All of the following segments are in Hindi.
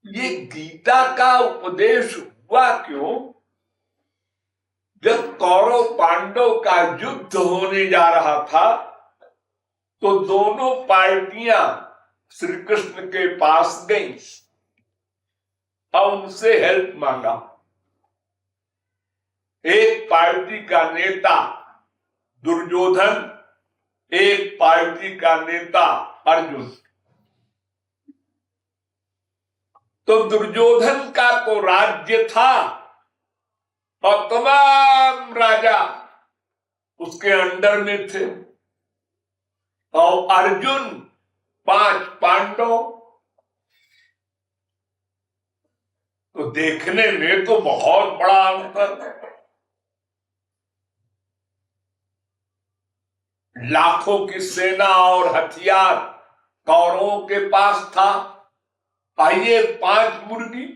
ये गीता का उपदेश हुआ क्यों? जब कौरव पांडव का युद्ध होने जा रहा था तो दोनों पार्टियां श्री कृष्ण के पास गईं और उनसे हेल्प मांगा। एक पार्टी का नेता दुर्योधन, एक पार्टी का नेता अर्जुन। तो दुर्योधन का तो राज्य था और तमाम राजा उसके अंडर में थे, और अर्जुन 5 पांडव। तो देखने में तो बहुत बड़ा अंतर है। लाखों की सेना और हथियार कौरवों के पास था, आइए 5 मुर्गी।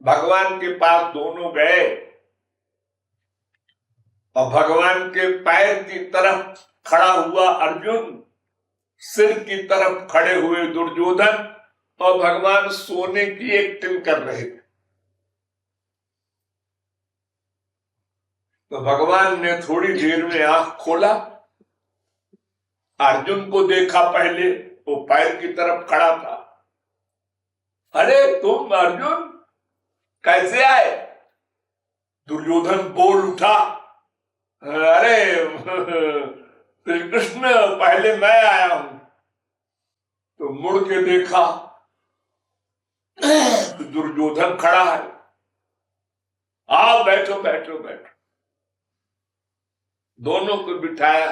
भगवान के पास दोनों गए और भगवान के पैर की तरफ खड़ा हुआ अर्जुन, सिर की तरफ खड़े हुए दुर्योधन, और भगवान सोने की एक्टिंग कर रहे थे। तो भगवान ने थोड़ी देर में आंख खोला, अर्जुन को देखा, पहले वो पैर की तरफ खड़ा था। अरे तुम अर्जुन कैसे आए? दुर्योधन बोल उठा, अरे श्री कृष्ण पहले मैं आया हूं। तो मुड़ के देखा तो दुर्योधन खड़ा है। आओ बैठो बैठो बैठो। दोनों को बिठाया।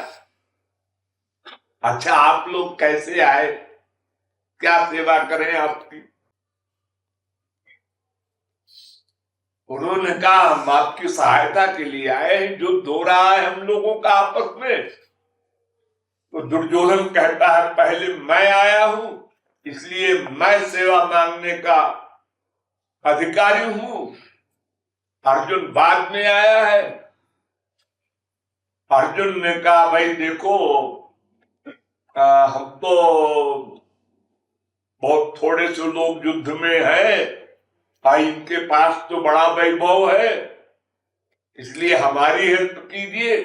अच्छा आप लोग कैसे आए, क्या सेवा करें आपकी? उन्होंने कहा हम आपकी सहायता के लिए आए हैं, युद्ध हो रहा है हम लोगों का आपस में। तो दुर्योधन कहता है पहले मैं आया हूं, इसलिए मैं सेवा मांगने का अधिकारी हूं। अर्जुन बाद में आया है। अर्जुन ने कहा भाई देखो हम तो बहुत थोड़े से लोग युद्ध में हैं, इनके पास तो बड़ा वैभव है, इसलिए हमारी हेल्प कीजिए।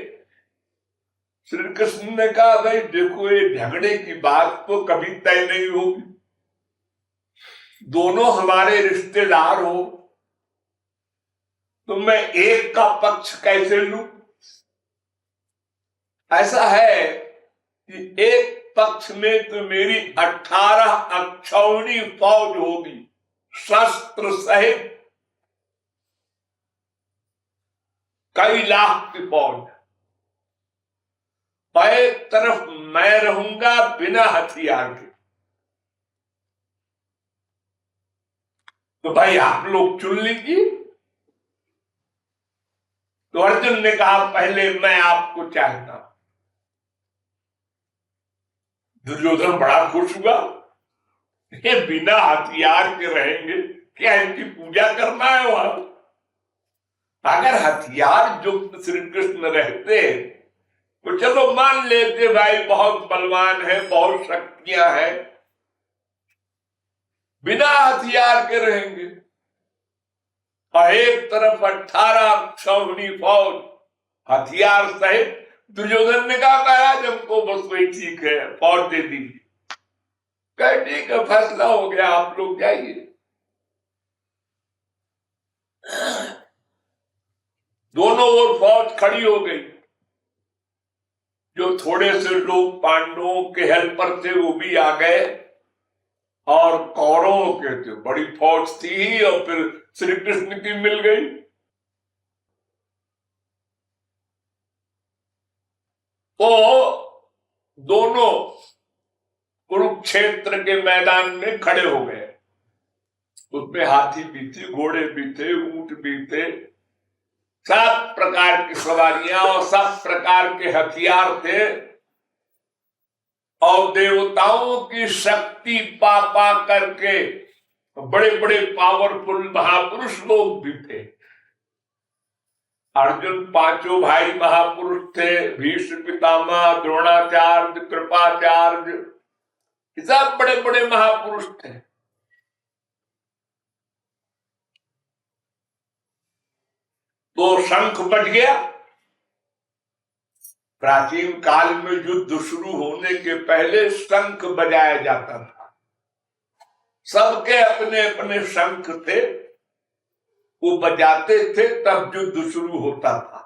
श्री कृष्ण ने कहा भाई देखो ये झगड़े की बात तो कभी तय नहीं होगी, दोनों हमारे रिश्तेदार हो, तो मैं एक का पक्ष कैसे लूं? ऐसा है कि एक पक्ष में तो मेरी 18 अक्षौणी फौज होगी, शस्त्र सहित कई लाख की फौज, और एक तरफ मैं रहूंगा बिना हथियार के। तो भाई आप लोग चुन लीजिए। तो अर्जुन ने कहा पहले मैं आपको चाहता हूं। दुर्योधन बड़ा खुश हुआ, ये बिना हथियार के रहेंगे, क्या इनकी पूजा करना है वहां? अगर हथियार युक्त श्री कृष्ण रहते तो चलो मान लेते भाई बहुत बलवान है, बहुत शक्तियां हैं, बिना हथियार के रहेंगे। और एक तरफ 18 अक्षौहिणी फौज हथियार सहित। दुर्योधन ने कहा महाराज हमको बस वही ठीक है, फौज दे दीजिए। कह ठीक है फैसला हो गया, आप लोग जाइए। दोनों ओर फौज खड़ी हो गई। जो थोड़े से लोग पांडवों के हेल्पर थे वो भी आ गए, और कौरवों के थे बड़ी फौज थी, और फिर श्री कृष्ण की मिल गई। तो दोनों कुरुक्षेत्र के मैदान में खड़े हो गए। उसमें हाथी भी थे, घोड़े भी थे, ऊंट भी थे, सब प्रकार की सवारियां और सब प्रकार के हथियार थे, और देवताओं की शक्ति पा पा करके बड़े बड़े पावरफुल महापुरुष लोग भी थे। अर्जुन पांचों भाई महापुरुष थे, भीष्म पितामह, द्रोणाचार्य, कृपाचार्य, सब बड़े बड़े महापुरुष थे। तो शंख बज गया। प्राचीन काल में युद्ध शुरू होने के पहले शंख बजाया जाता था। सबके अपने अपने शंख थे, वो बजाते थे, तब युद्ध शुरू होता था।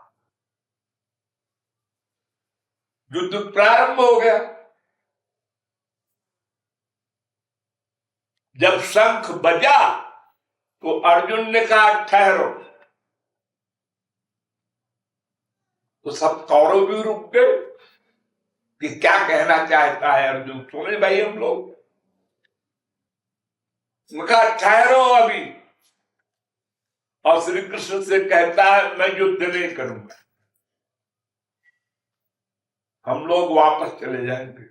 युद्ध प्रारंभ हो गया। जब शंख बजा तो अर्जुन ने कहा ठहरो, तो सब कौरव भी रुक गए कि क्या कहना चाहता है अर्जुन। सुने भाई हम लोग, कहा ठहरो अभी, और श्री कृष्ण से कहता है मैं युद्ध नहीं करूंगा, हम लोग वापस चले जाएंगे।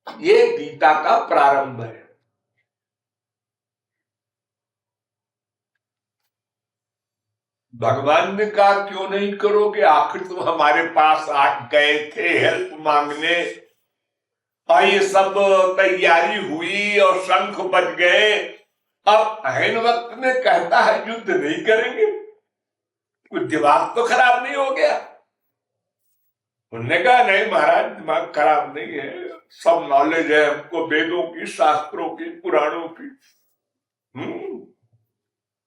ये गीता का प्रारंभ है। भगवान ने कहा क्यों नहीं करोगे, आखिर तुम हमारे पास आ गए थे हेल्प मांगने, और ये सब तैयारी हुई और शंख बज गए, अब अहन वक्त में कहता है युद्ध नहीं करेंगे, कुछ दिमाग तो खराब नहीं हो गया। उन्होंने कहा नहीं महाराज, दिमाग खराब नहीं है, सब नॉलेज है हमको, वेदों की, शास्त्रों की, पुराणों की।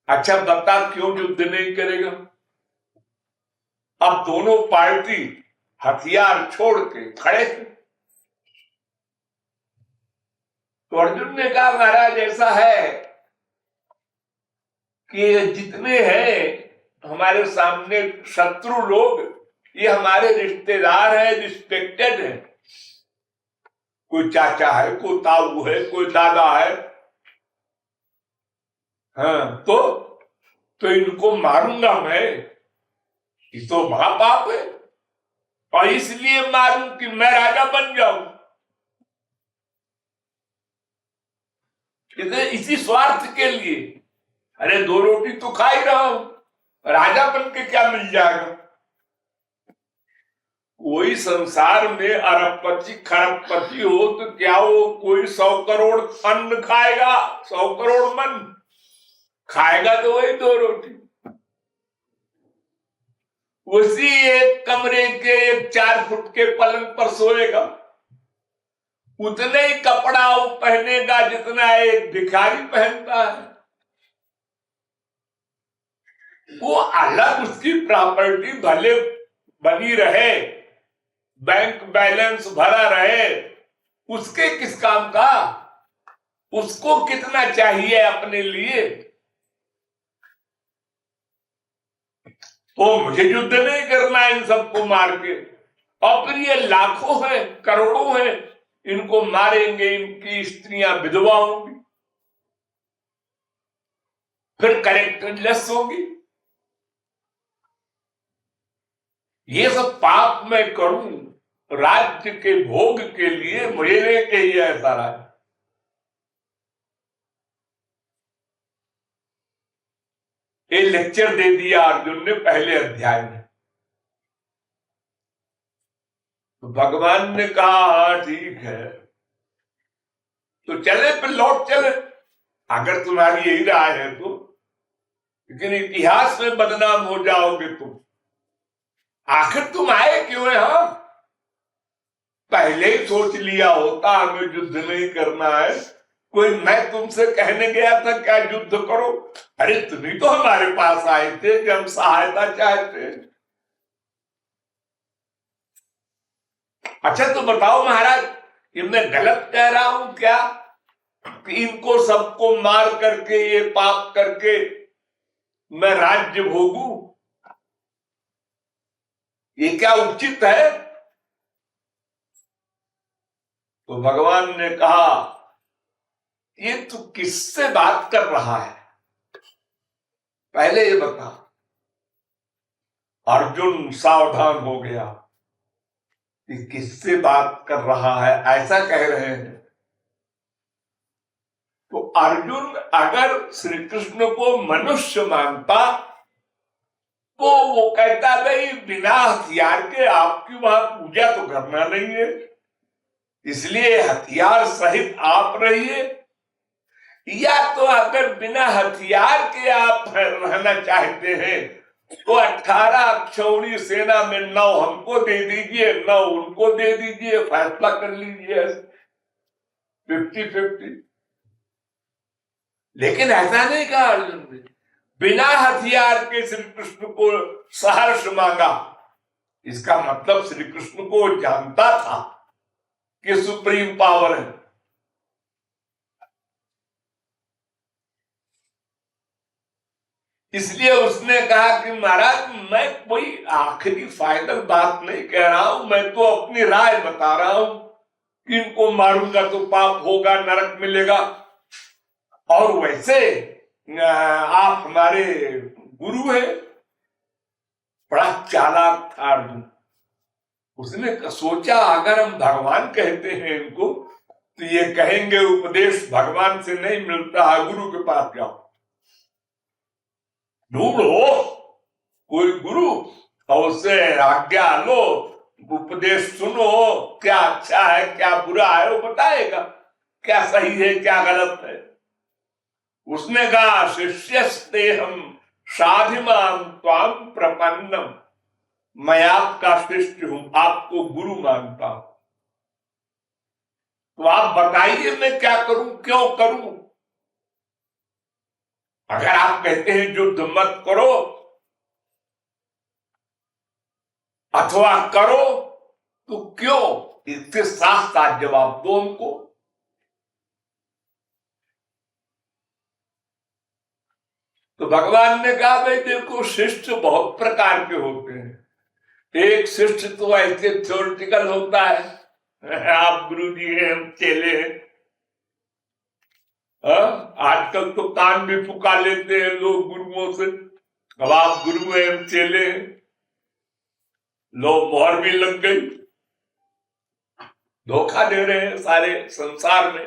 अच्छा बता क्यों युद्ध नहीं करेगा। अब दोनों पार्टी हथियार छोड़ के खड़े थे। तो अर्जुन ने कहा महाराज ऐसा है कि जितने हैं हमारे सामने शत्रु लोग, ये हमारे रिश्तेदार हैं, रिस्पेक्टेड हैं। कोई चाचा है, कोई ताऊ है, कोई दादा है, हाँ, तो इनको मारूंगा मैं, ये तो महापाप है, और इसलिए मारूं कि मैं राजा बन जाऊं। इसी स्वार्थ के लिए, अरे दो रोटी तो खा ही रहा हूं, राजा बन के क्या मिल जाएगा। कोई संसार में अरबपति खरबपति हो तो क्या वो कोई 100 करोड़ अन्न खाएगा, 100 करोड़ मन खाएगा, तो वही 2 रोटी। उसी एक कमरे के एक 4 फुट के पलंग पर सोएगा, उतने ही कपड़ा वो पहनेगा जितना एक भिखारी पहनता है। वो अलग उसकी प्रॉपर्टी भले बनी रहे, बैंक बैलेंस भरा रहे, उसके किस काम का, उसको कितना चाहिए अपने लिए। तो मुझे युद्ध नहीं करना इन सबको मार के, और फिर ये लाखों हैं, करोड़ों हैं, इनको मारेंगे, इनकी स्त्रियां विधवा होंगी, फिर कैरेक्टरलेस होगी। ये सब पाप मैं करूं राज्य के भोग के लिए, मुझे नहीं चाहिए ऐसा राज्य। ये लेक्चर दे दिया अर्जुन ने पहले अध्याय में। तो भगवान ने कहा हाँ ठीक है, तो चले फिर लौट चले, अगर तुम्हारी यही राय है तो, लेकिन इतिहास में बदनाम हो जाओगे तुम। आखिर तुम आए क्यों है। हाँ, पहले ही सोच लिया होता हमें युद्ध नहीं करना है, कोई मैं तुमसे कहने गया था क्या युद्ध करो। अरे तुम ही तो हमारे पास आए थे कि हम सहायता चाहते। अच्छा तो बताओ महाराज, ये मैं गलत कह रहा हूं क्या कि इनको सबको मार करके, ये पाप करके मैं राज्य भोगूं, ये क्या उचित है। तो भगवान ने कहा ये तू किससे बात कर रहा है, पहले ये बता। अर्जुन सावधान हो गया कि किससे बात कर रहा है, ऐसा कह रहे हैं। तो अर्जुन अगर श्री कृष्ण को मनुष्य मानता तो वो कहता भाई बिना हथियार के आपकी वहां पूजा तो करना नहीं है, इसलिए हथियार सहित आप रहिए। या तो अगर बिना हथियार के आप रहना चाहते हैं तो 18 अक्षौणी सेना में 9 हमको दे दीजिए, 9 उनको दे दीजिए, फैसला कर लीजिए 50-50। लेकिन ऐसा नहीं कहा अर्जुन ने, बिना हथियार के श्री कृष्ण को सहर्ष मांगा। इसका मतलब श्री कृष्ण को जानता था कि सुप्रीम पावर है। इसलिए उसने कहा कि महाराज मैं कोई आखिरी फाइनल बात नहीं कह रहा हूं, मैं तो अपनी राय बता रहा हूं कि इनको मारूंगा तो पाप होगा, नरक मिलेगा। और वैसे आप हमारे गुरु हैं। बड़ा चालाक था अर्जुन। उसने सोचा अगर हम भगवान कहते हैं इनको तो ये कहेंगे उपदेश भगवान से नहीं मिलता है, गुरु के पास जाओ, ढूंढो कोई गुरु और उससे आज्ञा लो, उपदेश सुनो, क्या अच्छा है क्या बुरा है वो बताएगा, क्या सही है क्या गलत है। उसने कहा शिष्यस्ते हम साधिमाम त्वाम प्रपन्नम, मैं आपका शिष्य हूं, आपको गुरु मानता हूं, तो आप बताइए मैं क्या करूं, क्यों करूं। अगर आप कहते हैं युद्ध मत करो अथवा करो तो क्यों, इससे साफ साफ जवाब दो उनको। तो भगवान ने कहा भाई देखो शिष्य बहुत प्रकार के होते हैं। एक शिष्य तो ऐसे थ्योरेटिकल होता है, आप गुरु जी हैं हम चेले हैं। आजकल तो कान भी फुका लेते हैं लोग गुरुओं से, अब आप गुरु हैं हम चेले हैं, लो मोहर भी लग गई, धोखा दे रहे हैं सारे संसार में।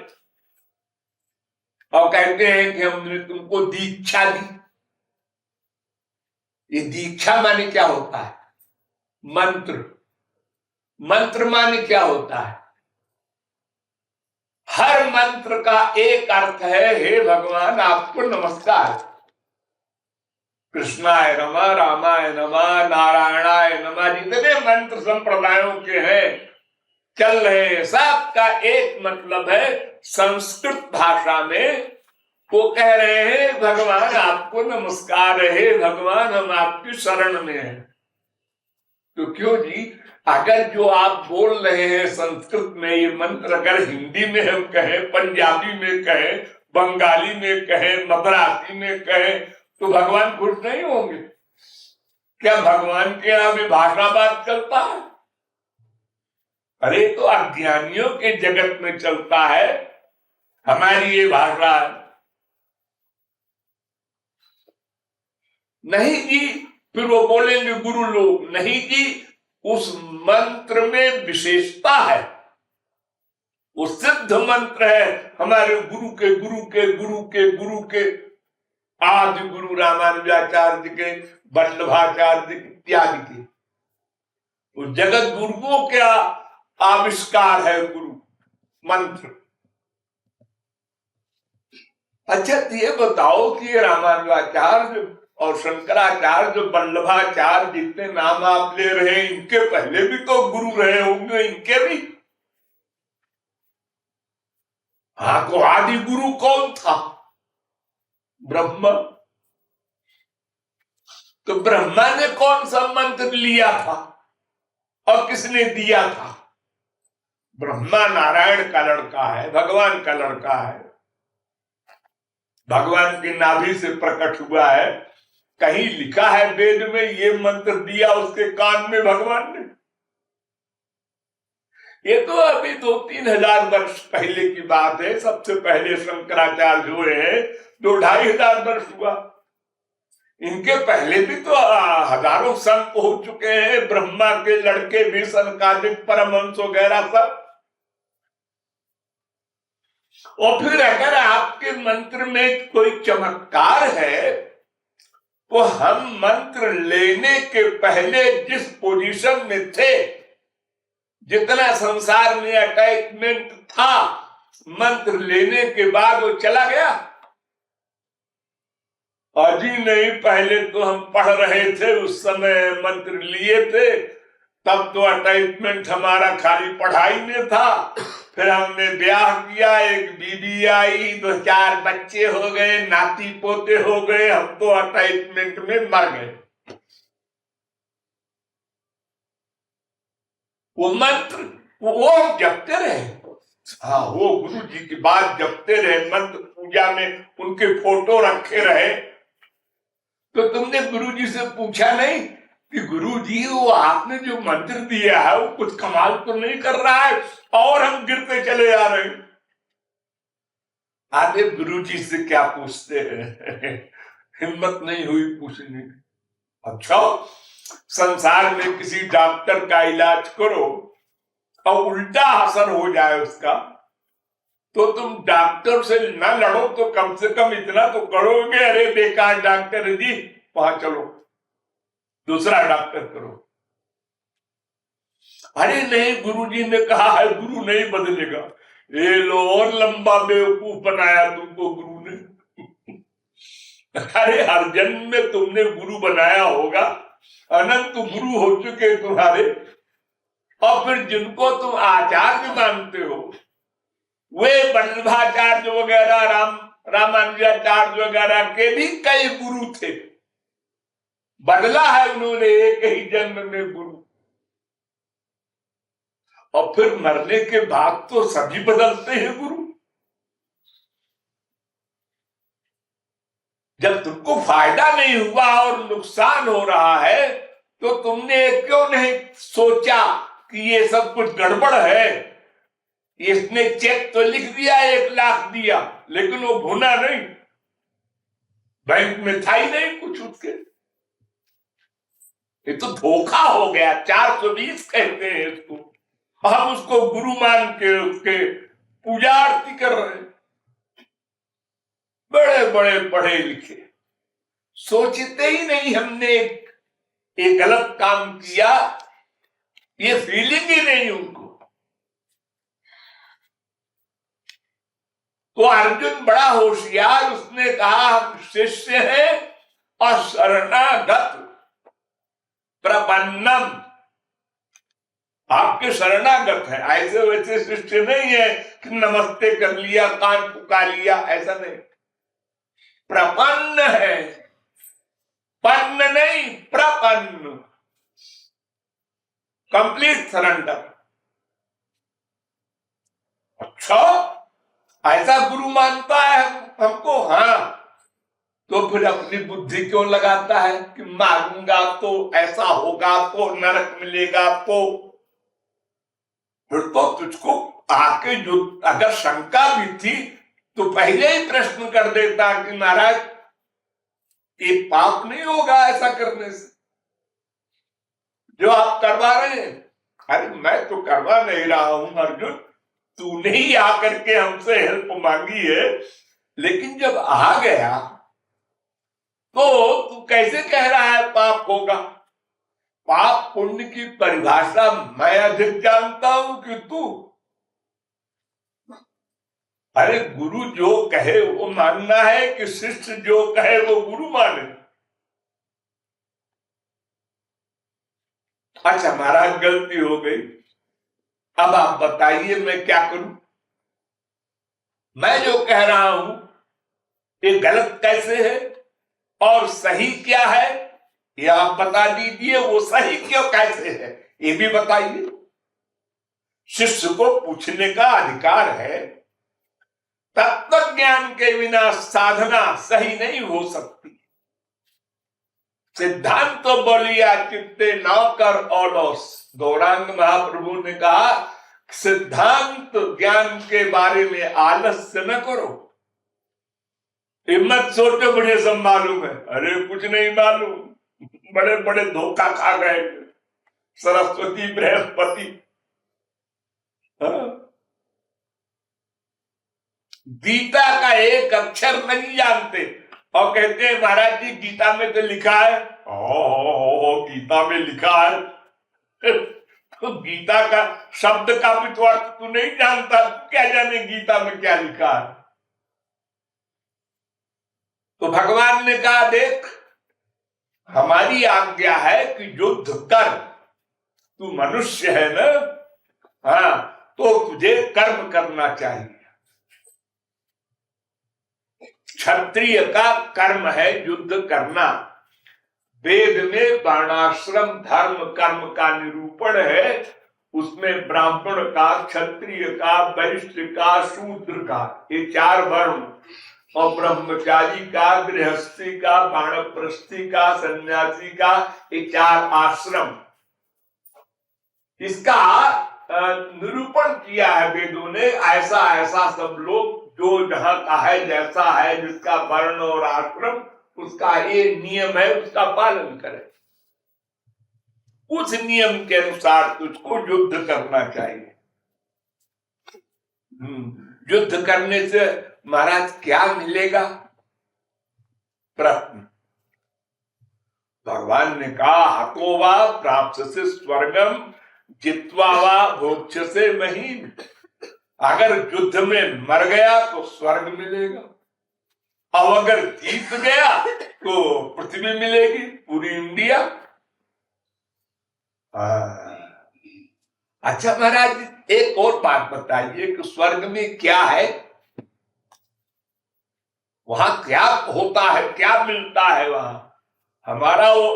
और कहते हैं कि हमने तुमको दीक्षा दी। ये दीक्षा माने क्या होता है, मंत्र। मंत्र माने क्या होता है, हर मंत्र का एक अर्थ है हे भगवान आपको नमस्कार। कृष्णाय नमः, रामाय नमः, नारायणाय नमः, जितने मंत्र संप्रदायों के हैं चल रहे सबका एक मतलब है। संस्कृत भाषा में वो कह रहे हैं भगवान आपको नमस्कार है, भगवान हम आपकी शरण में हैं। तो क्यों जी, अगर जो आप बोल रहे हैं संस्कृत में ये मंत्र अगर हिंदी में हम कहें, पंजाबी में कहें, बंगाली में कहें, मद्रासी में कहें तो भगवान खुश नहीं होंगे क्या? भगवान के यहाँ भी भाषा बात चलता है। अरे तो अज्ञानियों के जगत में चलता है, हमारी ये भाषा नहीं जी। फिर वो बोलेंगे गुरु लोग, नहीं जी उस मंत्र में विशेषता है, वो सिद्ध मंत्र है हमारे गुरु के गुरु के गुरु के गुरु के, आदि गुरु रामानुजाचार्य के, वल्लभाचार्य इत्यादि के। तो जगत गुरुओं का आविष्कार है गुरु मंत्र। अच्छा तो ये बताओ कि ये रामानुजाचार्य और शंकराचार्य, वल्लभाचार्य जितने नाम आप ले रहे हैं इनके पहले भी तो गुरु रहे होंगे, इनके भी। हाँ तो आदि गुरु कौन था? ब्रह्मा। तो ब्रह्मा ने कौन सा मंत्र लिया था और किसने दिया था? ब्रह्मा नारायण का लड़का है, भगवान का लड़का है, भगवान की नाभि से प्रकट हुआ है। कहीं लिखा है वेद में ये मंत्र दिया उसके कान में भगवान ने? ये तो अभी 2-3 हजार वर्ष पहले की बात है। सबसे पहले शंकराचार्य हुए हैं 2-2.5 हजार वर्ष हुआ। इनके पहले भी तो हजारों संत हो चुके हैं, ब्रह्मा के लड़के भी, सनकादिक, परमहंस वगैरह सब। और फिर अगर आपके मंत्र में कोई चमत्कार है तो हम मंत्र लेने के पहले जिस पोजीशन में थे, जितना संसार में अटैचमेंट था, मंत्र लेने के बाद वो चला गया। अजी नहीं, पहले तो हम पढ़ रहे थे, उस समय मंत्र लिए थे, तब तो अटैचमेंट हमारा खाली पढ़ाई में था। फिर हमने ब्याह किया, एक बीबी आई, 2-4 बच्चे हो गए, नाती पोते हो गए, हम तो अटैचमेंट में मर गए। वो मंत्र वो जपते रहे। हाँ, वो गुरु जी की बात जपते रहे, मंत्र पूजा में उनके फोटो रखे रहे। तो तुमने गुरु जी से पूछा नहीं कि गुरु जी वो आपने जो मंत्र दिया है वो कुछ कमाल तो नहीं कर रहा है और हम गिरते चले जा रहे हैं? आधे गुरु जी से क्या पूछते हैं? हिम्मत नहीं हुई पूछने की। अच्छा, संसार में किसी डॉक्टर का इलाज करो और उल्टा असर हो जाए उसका, तो तुम डॉक्टर से ना लड़ो तो कम से कम इतना तो करोगे, अरे बेकार डॉक्टर है जी, वहां चलो दूसरा डॉक्टर करो। अरे नहीं, गुरुजी ने कहा है गुरु नहीं बदलेगा। ये लो, और लंबा बेवकूफ बनाया तुमको गुरु ने। अरे हर जन्म में तुमने गुरु बनाया होगा, अनंत गुरु हो चुके तुम्हारे, और फिर जिनको तुम आचार्य मानते हो, वे वल्लभाचार्य वगैरह, रामानुजाचार्य वगैरह के भी कई गुरु थे। बदला है उन्होंने एक ही जन्म में गुरु, और फिर मरने के बाद तो सभी बदलते हैं गुरु। जब तुमको फायदा नहीं हुआ और नुकसान हो रहा है, तो तुमने क्यों नहीं सोचा कि ये सब कुछ गड़बड़ है? इसने चेक तो लिख दिया, 1 लाख दिया, लेकिन वो भुना नहीं, बैंक में था ही नहीं कुछ उसके। ये तो धोखा हो गया, 420 कहते हैं इसको। हम उसको गुरु मान के उसके पूजा आरती कर रहे हैं। बड़े बड़े पढ़े लिखे, सोचते ही नहीं हमने एक गलत काम किया, ये फीलिंग ही नहीं उनको। तो अर्जुन बड़ा होशियार, उसने कहा हम शिष्य हैं और शरणागत प्रपन्नम, आपके शरणागत है, ऐसे वैसे शिष्य नहीं है कि नमस्ते कर लिया, कान पुका लिया, ऐसा नहीं। प्रपन्न है, पन्न नहीं, प्रपन्न, कंप्लीट सरेंडर। अच्छा, ऐसा गुरु मानता है हमको? हाँ, तो फिर अपनी बुद्धि क्यों लगाता है कि मांगूंगा तो ऐसा होगा, तो नरक मिलेगा, तो फिर तो तुझको आके जो अगर शंका भी थी तो पहले ही प्रश्न कर देता कि महाराज ये पाप नहीं होगा ऐसा करने से जो आप करवा रहे हैं। अरे मैं तो करवा नहीं रहा हूं अर्जुन, तूने ही आकर के हमसे हेल्प मांगी है, लेकिन जब आ गया तो तू कैसे कह रहा है पाप होगा? पाप पुण्य की परिभाषा मैं अधिक जानता हूं कि तू। अरे गुरु जो कहे वो मानना है कि शिष्य जो कहे वो गुरु माने? अच्छा महाराज गलती हो गई, अब आप बताइए मैं क्या करूं? मैं जो कह रहा हूं ये गलत कैसे है और सही क्या है, ये आप बता दीजिए। वो सही क्यों कैसे है ये भी बताइए। शिष्य को पूछने का अधिकार है। तत्व ज्ञान के बिना साधना सही नहीं हो सकती। सिद्धांत तो बोलिया चित्ते न कर ओडोस, गौरांग महाप्रभु ने कहा सिद्धांत ज्ञान के बारे में आलस्य न करो। हिम्मत सोचो मुझे सब मालूम है, अरे कुछ नहीं मालूम, बड़े बड़े धोखा खा गए सरस्वती बृहस्पति। गीता का एक अक्षर नहीं जानते और कहते हैं महाराज जी गीता में तो लिखा है। गीता में लिखा है तो गीता का शब्द का भी तो अर्थ तू नहीं जानता, क्या जाने गीता में क्या लिखा है। तो भगवान ने कहा देख हमारी आज्ञा है कि युद्ध कर, तू मनुष्य है ना, हाँ तो तुझे कर्म करना चाहिए। क्षत्रिय का कर्म है युद्ध करना। वेद में वर्णाश्रम धर्म कर्म का निरूपण है, उसमें ब्राह्मण का, क्षत्रिय का, वैश्य का, शूद्र का, ये 4 वर्ण, और ब्रह्मचारी का, गृहस्थी का, वानप्रस्थी का, सन्यासी का, ये 4 आश्रम, इसका निरूपण किया है वेदों ने। ऐसा ऐसा सब लोग जो जहां का है, जैसा है, जिसका वर्ण और आश्रम, उसका ये नियम है, उसका पालन करे। उस नियम के अनुसार तुझको युद्ध करना चाहिए। युद्ध करने से महाराज क्या मिलेगा? प्रश्न। भगवान ने कहा हतो वा प्राप्त से स्वर्गम जित्वा वा भोक्ष से महीन। अगर युद्ध में मर गया तो स्वर्ग मिलेगा, अब अगर जीत गया तो पृथ्वी मिलेगी, पूरी इंडिया। अच्छा महाराज एक और बात बताइए कि स्वर्ग में क्या है, वहां क्या होता है, क्या मिलता है वहां? हमारा वो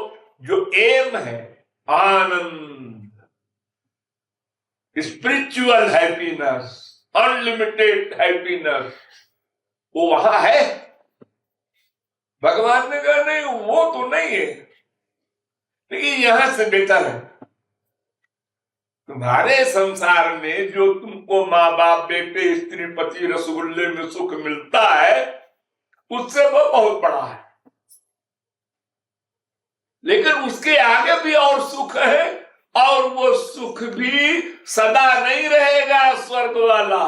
जो एम है आनंद, स्पिरिचुअल हैप्पीनेस, अनलिमिटेड हैप्पीनेस, वो वहां है। भगवान ने कहा नहीं वो तो नहीं है, लेकिन यहां से बेहतर है। तुम्हारे संसार में जो तुमको माँ बाप, बेटे, स्त्री, पति, रसगुल्ले में सुख मिलता है, उससे वो बहुत बड़ा है। लेकिन उसके आगे भी और सुख है, और वो सुख भी सदा नहीं रहेगा। स्वर्ग वाला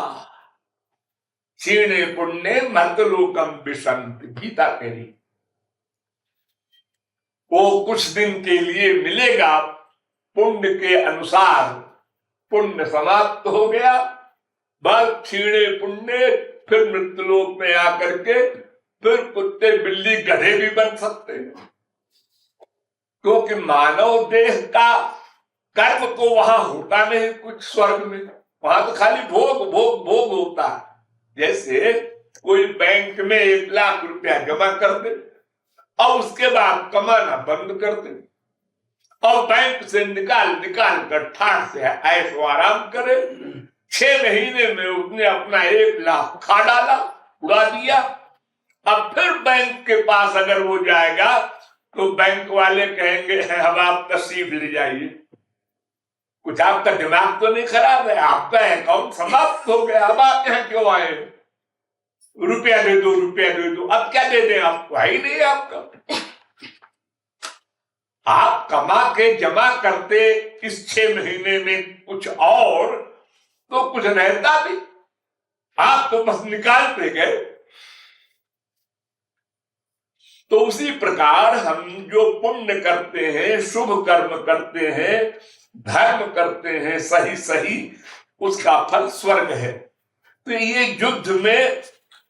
क्षीणे पुण्य मर्तलोकम विशंत, गीता कह रही, वो कुछ दिन के लिए मिलेगा, पुण्य के अनुसार। पुण्य समाप्त हो गया, बस क्षीणे पुण्य, फिर मृत्युलोक में आकर के फिर कुत्ते, बिल्ली, गधे भी बन सकते हैं, क्योंकि मानव देह का कर्म तो वहां होता नहीं कुछ स्वर्ग में। वहां तो खाली भोग भोग भोग होता है। जैसे कोई बैंक में 1 लाख रुपया जमा कर दे और उसके बाद कमाना बंद कर दे, और बैंक से निकाल कर ठाठ से ऐश आराम करे। 6 महीने में उसने अपना 1 लाख खा डाला, उड़ा दिया। अब फिर बैंक के पास अगर वो जाएगा तो बैंक वाले कहेंगे अब आप तशरीफ ले जाइए, कुछ आपका दिमाग तो नहीं खराब है, आपका अकाउंट समाप्त हो गया, अब आप यहाँ क्यों आए? रुपया दे दो, रुपया दे दो। अब क्या दे दें आपको, है ही नहीं आपका। आप कमा के जमा करते इस 6 महीने में कुछ और, तो कुछ रहता भी, आप तो बस निकालते गए। तो उसी प्रकार हम जो पुण्य करते हैं, शुभ कर्म करते हैं, धर्म करते हैं सही सही, उसका फल स्वर्ग है। तो ये युद्ध में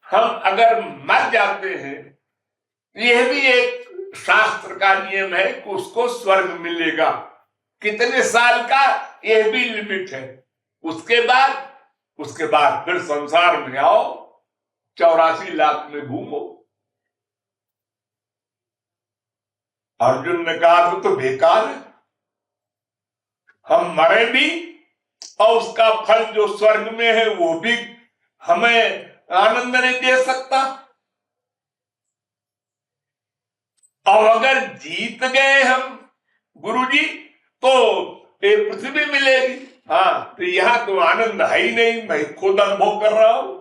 हम अगर मर जाते हैं, यह भी एक शास्त्र का नियम है कि उसको स्वर्ग मिलेगा। कितने साल का, यह भी लिमिट है। उसके बाद फिर संसार में आओ, 84 लाख में घूमो। अर्जुन ने कहा तो बेकार है, हम मरे भी और उसका फल जो स्वर्ग में है वो भी हमें आनंद नहीं दे सकता। और अगर जीत गए हम गुरुजी तो ये पृथ्वी मिलेगी। हाँ, तो यहां तो आनंद है ही नहीं, मैं खुद अनुभव कर रहा हूं।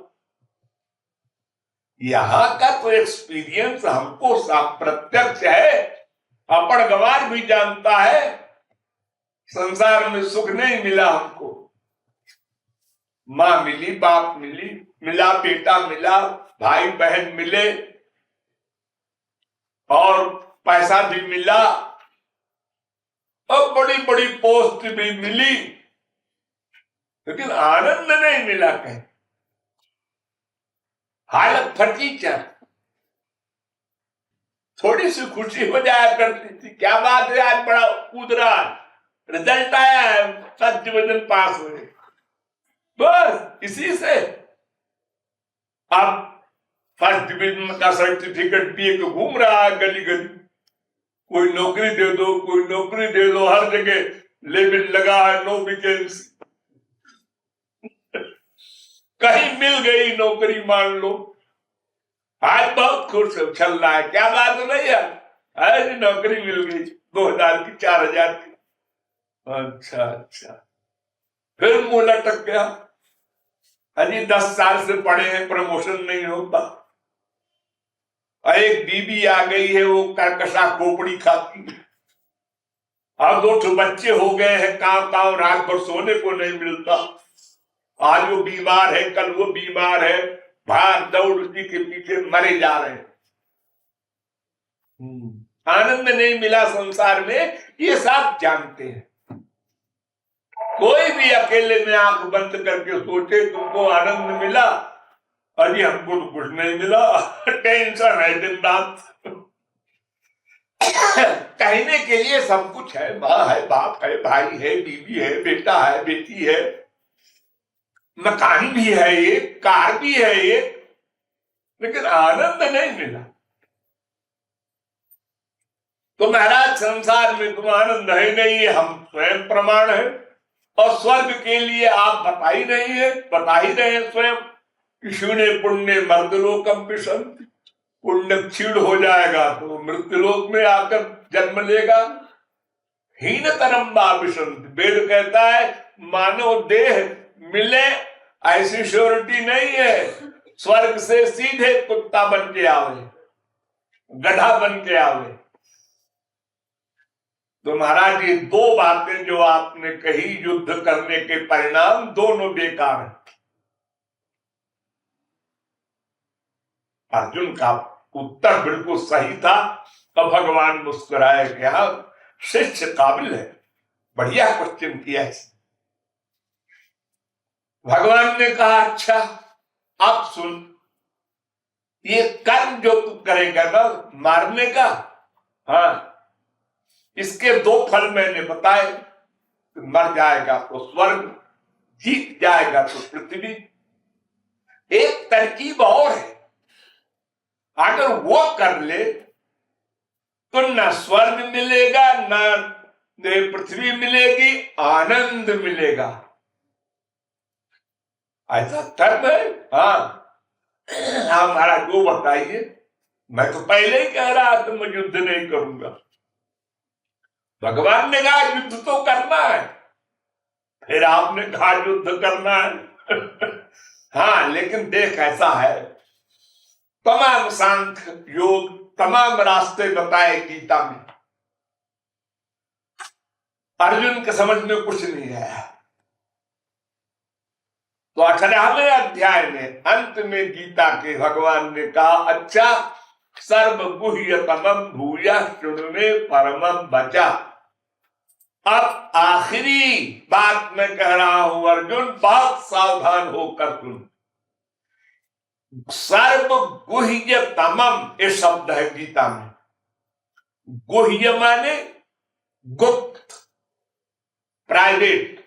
यहां का तो एक्सपीरियंस हमको प्रत्यक्ष है। अपन गवार भी जानता है संसार में सुख नहीं मिला हमको। माँ मिली, बाप मिली, मिला, बेटा मिला, भाई बहन मिले और पैसा भी मिला और बड़ी बड़ी पोस्ट भी मिली, लेकिन आनंद नहीं मिला। कहीं हालत फटी क्या, थोड़ी सी खुशी हो जाया करती थी, क्या बात है आज बड़ा कूद रहा, रिजल्ट आया है, 7 डिवीजन पास हुए, बस इसी से अब फर्स्ट डिवीजन का सर्टिफिकेट दिए तो घूम रहा है गली गली, कोई नौकरी दे दो, कोई नौकरी दे दो, हर जगह लेबल लगा है, नो वैकेंसी। कहीं मिल गई नौकरी मान लो, आज बहुत खुश चल रहा है, क्या बात नहीं है, आज नौकरी मिल गई 2000 की, 4000 की। अच्छा, फिर मुंह लटक गया, अजी 10 साल से पढ़े हैं, प्रमोशन नहीं होता। एक बीबी आ गई है, वो कर्कशा खोपड़ी खाती है, अब 2 बच्चे हो गए हैं, कांव रात भर सोने को नहीं मिलता, आज वो बीमार है, कल वो बीमार है, भाग दौड़ उसी के पीछे मरे जा रहे हैं। आनंद नहीं मिला संसार में, ये सब जानते हैं। कोई भी अकेले में आंख बंद करके सोचे तुमको आनंद मिला, अरे हमको तो कुछ नहीं मिला, टेंशन है दिन रात। कहने के लिए सब कुछ है, माँ है, बाप है, भाई है, बीवी है, बेटा है, बेटी है, मकान भी है, एक कार भी है एक, लेकिन आनंद नहीं मिला। तो महाराज संसार में तुम आनंद है नहीं, हम स्वयं प्रमाण है, और स्वर्ग के लिए आप बता ही नहीं है, बता ही रहे हैं स्वयं कि शून्य पुण्य मर्दलोकम विशंति, पुण्य क्षीण हो जाएगा तो मृत्युलोक में आकर जन्म लेगा। हीन तरम विशंति, वेद कहता है मानव देह मिले ऐसी श्योरिटी नहीं है, स्वर्ग से सीधे कुत्ता बन के आवे, गधा बन के आवे। तो महाराज ये 2 बातें जो आपने कही, युद्ध करने के परिणाम दोनों बेकार हैं। अर्जुन का उत्तर बिल्कुल सही था, तो भगवान मुस्कुराए कि हाँ शिष्य काबिल है, बढ़िया क्वेश्चन किया है। भगवान ने कहा अच्छा अब सुन, ये कर्म जो तू करेगा ना मारने का, हाँ इसके 2 फल मैंने बताए, मर जाएगा तो स्वर्ग, जीत जाएगा तो पृथ्वी। एक तरकीब और है, अगर वो कर ले तो न स्वर्ग मिलेगा न पृथ्वी मिलेगी, आनंद मिलेगा। ऐसा धर्म है? हाँ हमारा जो बताइए, मैं तो पहले ही कह रहा था मैं युद्ध नहीं करूंगा। भगवान ने कहा युद्ध तो करना है, फिर आपने कहा युद्ध करना है। हाँ लेकिन देख ऐसा है, तमाम सांख्य योग तमाम रास्ते बताए गीता में, अर्जुन के समझ में कुछ नहीं आया। तो 18वें अध्याय में अंत में गीता के भगवान ने कहा अच्छा सर्वगुह्यतमं भूयः शृणु मे परमं वचा। अब आखिरी बात मैं कह रहा हूं अर्जुन, बहुत सावधान होकर सुन। सर्वगुह्यतमं ये शब्द है गीता में, गुह्य माने गुप्त, प्राइवेट,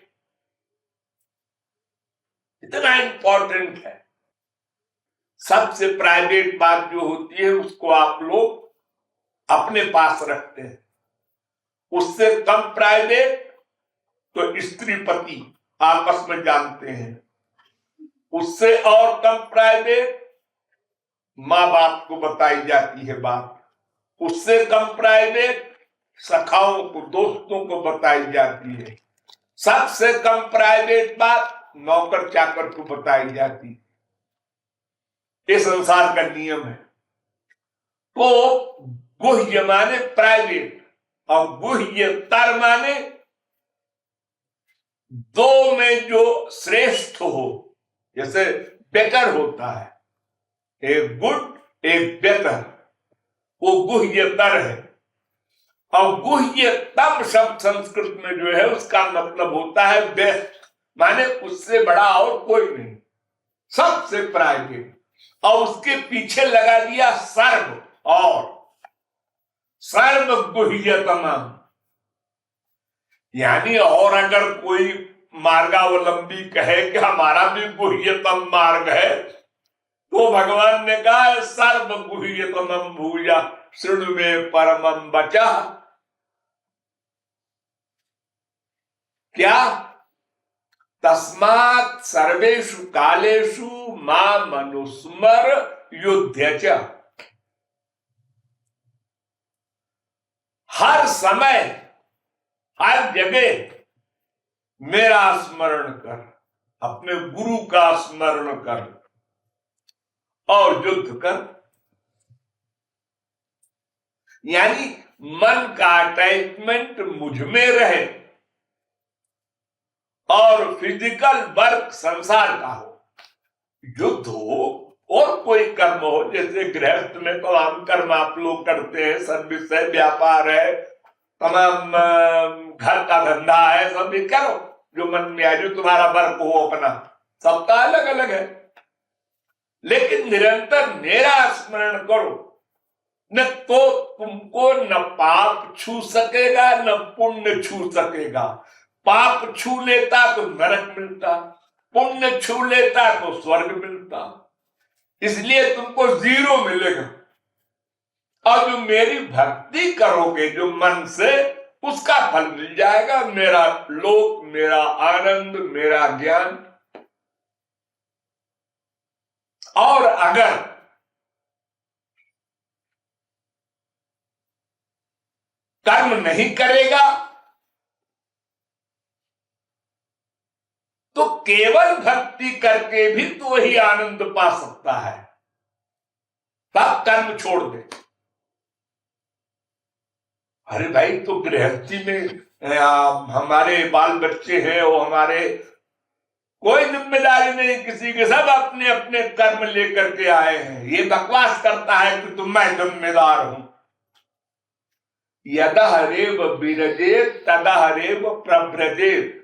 इतना इंपॉर्टेंट है। सबसे प्राइवेट बात जो होती है उसको आप लोग अपने पास रखते हैं, उससे कम प्राइवेट तो स्त्री पति आपस में जानते हैं, उससे और कम प्राइवेट माँ बाप को बताई जाती है बात, उससे कम प्राइवेट सखाओं को दोस्तों को बताई जाती है, सबसे कम प्राइवेट बात नौकर चाकर को बताई जाती है। ये संसार का नियम है। तो गुह्य माने प्राइवेट और गुह्यतर माने 2 में जो श्रेष्ठ हो, जैसे बेटर होता है, ए गुड ए बेटर, वो गुह्यतर है। और गुह्यतम शब्द संस्कृत में जो है उसका मतलब होता है बेस्ट, माने उससे बड़ा और कोई नहीं, सबसे प्राइवेट। और उसके पीछे लगा दिया सर्व, और सर्व गुह्यतम, यानी और अगर कोई मार्गावलंबी कहे कि हमारा भी गुह्यतम मार्ग है, तो भगवान ने कहा सर्व गुह्यतम भूया शृणु में परमम बचा। क्या? तस्मात् सर्वेषु कालेषु मां मनुस्मर युध्य च, हर समय हर जगह मेरा स्मरण कर, अपने गुरु का स्मरण कर और युद्ध कर। यानी मन का अटैचमेंट मुझ में रहे और फिजिकल वर्क संसार का हो, युद्ध हो और कोई कर्म हो, जैसे गृहस्थ में तमाम कर्म आप लोग करते हैं, सर्विस है, व्यापार है, तमाम घर का धंधा है, सब भी करो जो मन में आए, जो तुम्हारा वर्क हो अपना, सबका अलग अलग है, लेकिन निरंतर मेरा स्मरण करो, न तो तुमको न पाप छू सकेगा न पुण्य छू सकेगा। पाप छू लेता तो नरक मिलता, पुण्य छू लेता तो स्वर्ग मिलता, इसलिए तुमको 0 मिलेगा। और जो मेरी भक्ति करोगे जो मन से, उसका फल मिल जाएगा, मेरा लोक, मेरा आनंद, मेरा ज्ञान। और अगर कर्म नहीं करेगा तो केवल भक्ति करके भी तो वही आनंद पा सकता है, तब कर्म छोड़ दे। अरे भाई, तो गृहस्थी में हमारे बाल बच्चे हैं, वो हमारे कोई जिम्मेदारी नहीं किसी के, सब अपने अपने कर्म लेकर के आए हैं। ये बकवास करता है कि तुम मैं जिम्मेदार हूं। यदा हरेव विरजेत तदा हरेव प्रव्रजेत,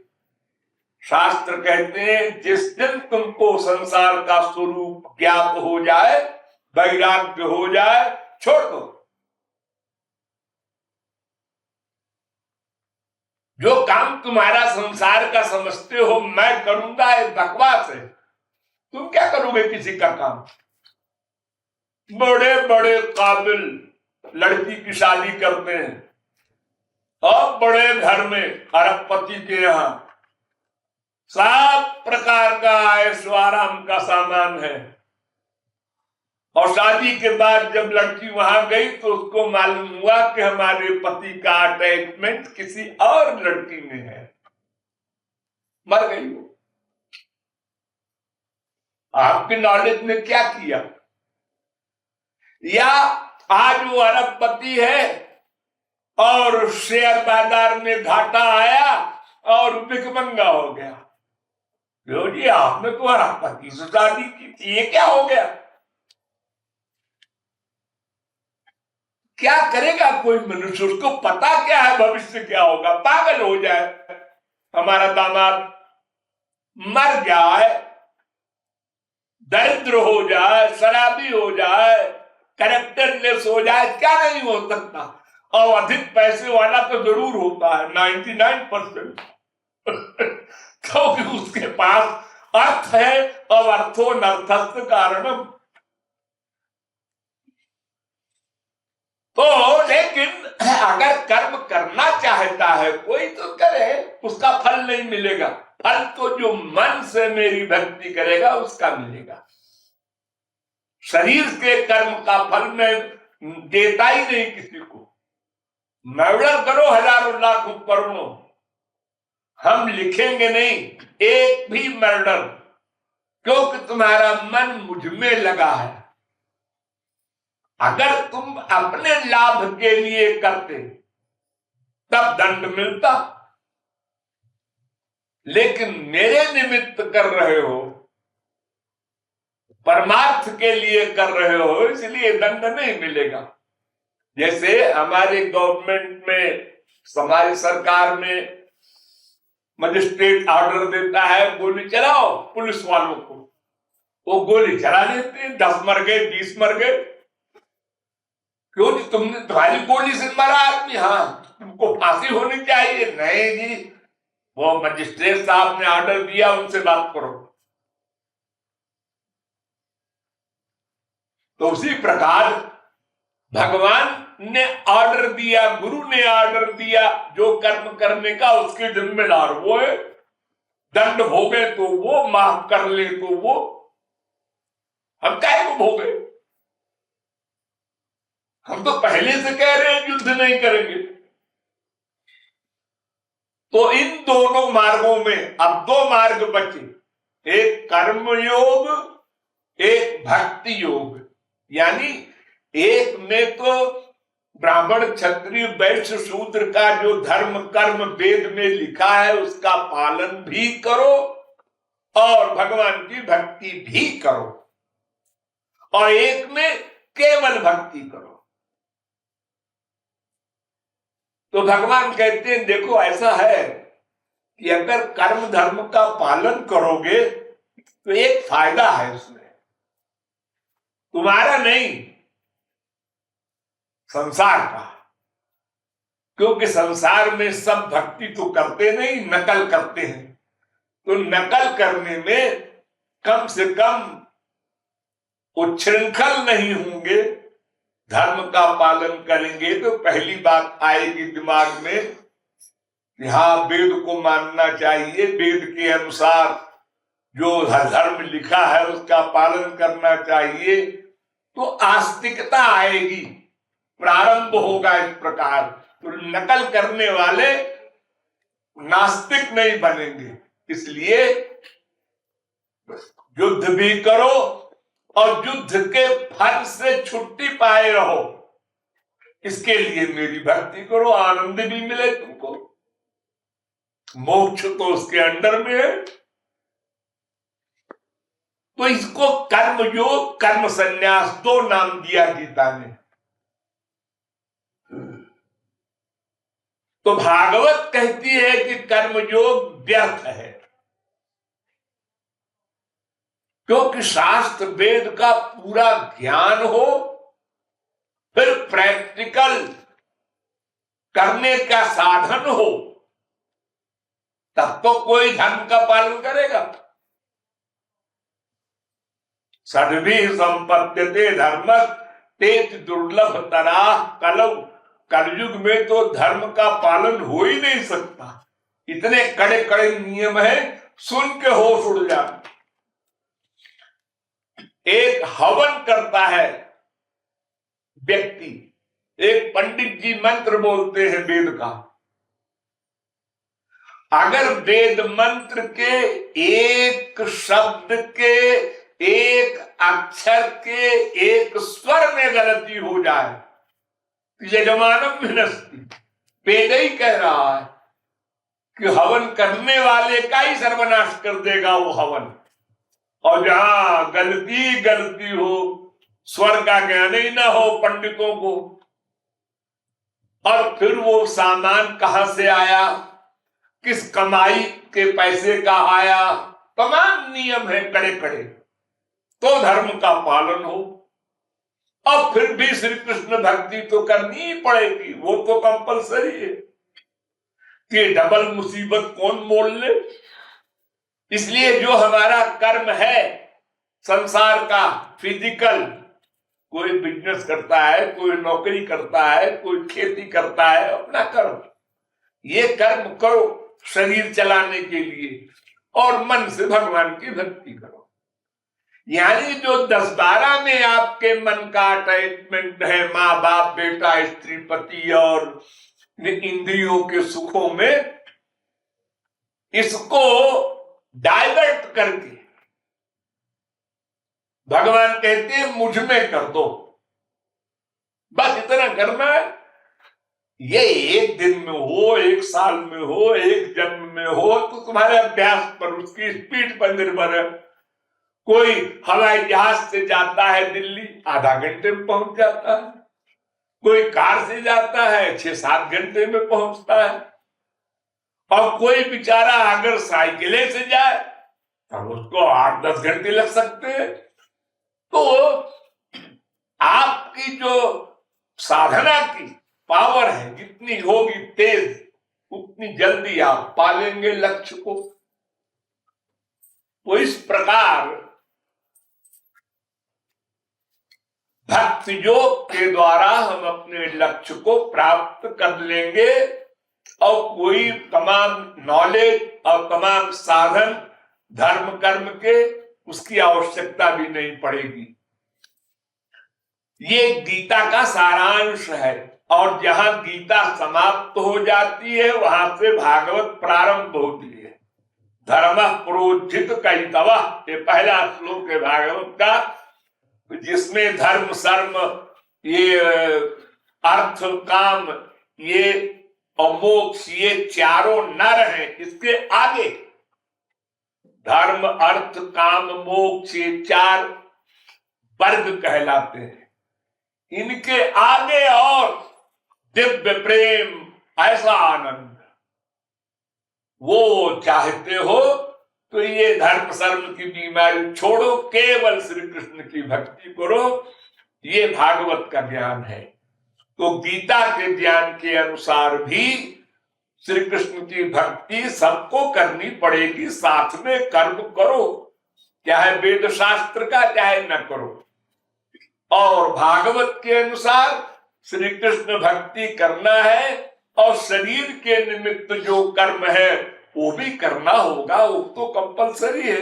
शास्त्र कहते हैं जिस दिन तुमको संसार का स्वरूप ज्ञात हो जाए, वैराग्य हो जाए, छोड़ दो। जो काम तुम्हारा संसार का समझते हो मैं करूंगा, ये बकवास है। तुम क्या करोगे किसी का काम? बड़े बड़े काबिल लड़की की शादी करते हैं और बड़े घर में अरबपति के यहां सब प्रकार का ऐश्वर्य का सामान है, और शादी के बाद जब लड़की वहां गई तो उसको मालूम हुआ कि हमारे पति का अटैचमेंट किसी और लड़की में है, मर गई वो। आपकी नॉलेज ने क्या किया? या आज वो अरबपति है और शेयर बाजार में घाटा आया और भिखमंगा हो गया। लो जी, आपने तो अरबपति से शादी की थी, ये क्या हो गया? क्या करेगा कोई मनुष्य? उसको पता क्या है भविष्य क्या होगा? पागल हो जाए, हमारा दामाद मर जाए, दरिद्र हो जाए, शराबी हो जाए, कैरेक्टरलेस हो जाए, क्या नहीं हो सकता? और अधिक पैसे वाला तो जरूर होता है, 99%। क्योंकि उसके पास अर्थ है, और अर्थो नर्थस्थ कारणम। तो लेकिन अगर कर्म करना चाहता है कोई तो करे, उसका फल नहीं मिलेगा। फल तो जो मन से मेरी भक्ति करेगा उसका मिलेगा। शरीर के कर्म का फल मैं देता ही नहीं किसी को। मर्डर करो हजारों लाखों करोड़ों, हम लिखेंगे नहीं एक भी मर्डर, क्योंकि तुम्हारा मन मुझ में लगा है। अगर तुम अपने लाभ के लिए करते तब दंड मिलता, लेकिन मेरे निमित्त कर रहे हो परमार्थ के लिए कर रहे हो इसलिए दंड नहीं मिलेगा। जैसे हमारे गवर्नमेंट में, हमारी सरकार में मजिस्ट्रेट ऑर्डर देता है गोली चलाओ पुलिस वालों को, वो गोली चला देते हैं, 10 मर गए 20 मर गए। क्यों जी, तुमने तुम्हारी गोली से मरा आदमी, हाँ तुमको फांसी होनी चाहिए। नहीं जी, वो मजिस्ट्रेट साहब ने ऑर्डर दिया, उनसे बात करो। तो उसी प्रकार भगवान ने ऑर्डर दिया, गुरु ने ऑर्डर दिया, जो कर्म करने का उसके जिम्मेदार वो है। दंड भोगे तो वो, माफ कर ले तो वो, हम काहे को भोगे? हम तो पहले से कह रहे हैं युद्ध नहीं करेंगे। तो इन दोनों मार्गों में अब 2 मार्ग बचे, एक कर्म योग, एक भक्ति योग। यानी एक में तो ब्राह्मण क्षत्रिय वैश्य शूद्र का जो धर्म कर्म वेद में लिखा है उसका पालन भी करो और भगवान की भक्ति भी करो, और एक में केवल भक्ति करो। तो भगवान कहते हैं देखो ऐसा है कि अगर कर्म धर्म का पालन करोगे तो एक फायदा है उसमें, तुम्हारा नहीं संसार का। क्योंकि संसार में सब भक्ति तो करते नहीं, नकल करते हैं। तो नकल करने में कम से कम उच्छृंखल नहीं होंगे, धर्म का पालन करेंगे। तो पहली बात आएगी दिमाग में कि हाँ वेद को मानना चाहिए, वेद के अनुसार जो धर्म लिखा है उसका पालन करना चाहिए। तो आस्तिकता आएगी, प्रारंभ होगा इस प्रकार। तो नकल करने वाले नास्तिक नहीं बनेंगे। इसलिए युद्ध भी करो और युद्ध के फल से छुट्टी पाए रहो, इसके लिए मेरी भक्ति करो, आनंद भी मिले तुमको। मोक्ष तो उसके अंडर में है। तो इसको कर्म योग कर्म संन्यास 2 नाम दिया गीता ने। तो भागवत कहती है कि कर्मयोग व्यर्थ है, क्योंकि शास्त्र वेद का पूरा ज्ञान हो, फिर प्रैक्टिकल करने का साधन हो, तब तो कोई धर्म का पालन करेगा। सद्भिः संपद्यते धर्म तेज दुर्लभ तरा कलौ। कलयुग में तो धर्म का पालन हो ही नहीं सकता, इतने कड़े कड़े नियम है, सुन के होश उड़ जाता। एक हवन करता है व्यक्ति, एक पंडित जी मंत्र बोलते हैं वेद का। अगर वेद मंत्र के एक शब्द के, एक अक्षर के, एक स्वर में गलती हो जाए, यजमानम विनस्ति, वेद ही कह रहा है कि हवन करने वाले का ही सर्वनाश कर देगा वो हवन। और जहां गलती हो, स्वर का ज्ञान ही ना हो पंडितों को, और फिर वो सामान कहां से आया, किस कमाई के पैसे का आया, तमाम नियम है कड़े कड़े, तो धर्म का पालन हो। और फिर भी श्री कृष्ण भक्ति तो करनी ही पड़ेगी, वो तो कंपलसरी है कि डबल मुसीबत कौन मोल ले। इसलिए जो हमारा कर्म है संसार का, फिजिकल, कोई बिजनेस करता है, कोई नौकरी करता है, कोई खेती करता है, अपना कर्म, ये कर्म करो शरीर चलाने के लिए, और मन से भगवान की भक्ति करो। यानी जो 10-12 में आपके मन का अटैचमेंट है, माँ बाप बेटा स्त्री पति और इंद्रियों के सुखों में, इसको डाइवर्ट करके भगवान कहते हैं मुझ में कर दो, बस इतना करना है। ये एक दिन में हो, एक साल में हो, एक जन्म में हो, तो तुम्हारे अभ्यास पर, उसकी स्पीड पर निर्भर है। कोई हवाई जहाज से जाता है दिल्ली, आधा घंटे में पहुंच जाता है। कोई कार से जाता है 6-7 घंटे में पहुंचता है। और कोई बेचारा अगर साइकिले से जाए तब उसको 8-10 घंटे लग सकते हैं। तो आपकी जो साधना की पावर है जितनी होगी तेज, उतनी जल्दी आप पालेंगे लक्ष्य को। तो इस प्रकार भक्ति योग के द्वारा हम अपने लक्ष्य को प्राप्त कर लेंगे और कोई तमाम नॉलेज और तमाम साधन धर्म कर्म के उसकी आवश्यकता भी नहीं पड़ेगी। ये गीता का सारांश है। और जहां गीता समाप्त हो जाती है वहां से भागवत प्रारंभ होती है। धर्म प्रोज्झित कैतवः, ये पहला श्लोक है भागवत का, जिसमें धर्म सर्म ये अर्थ काम ये और मोक्ष ये चारों नर हैं। इसके आगे धर्म अर्थ काम मोक्ष ये 4 वर्ग कहलाते हैं। इनके आगे और दिव्य प्रेम, ऐसा आनंद वो चाहते हो तो ये धर्म सर्म की बीमारी छोड़ो, केवल श्री कृष्ण की भक्ति करो। ये भागवत का ज्ञान है। तो गीता के ज्ञान के अनुसार भी श्री कृष्ण की भक्ति सबको करनी पड़ेगी। साथ में कर्म करो, चाहे वेद शास्त्र का चाहे न करो। और भागवत के अनुसार श्री कृष्ण भक्ति करना है और शरीर के निमित्त जो कर्म है वो भी करना होगा, वो तो कंपलसरी है।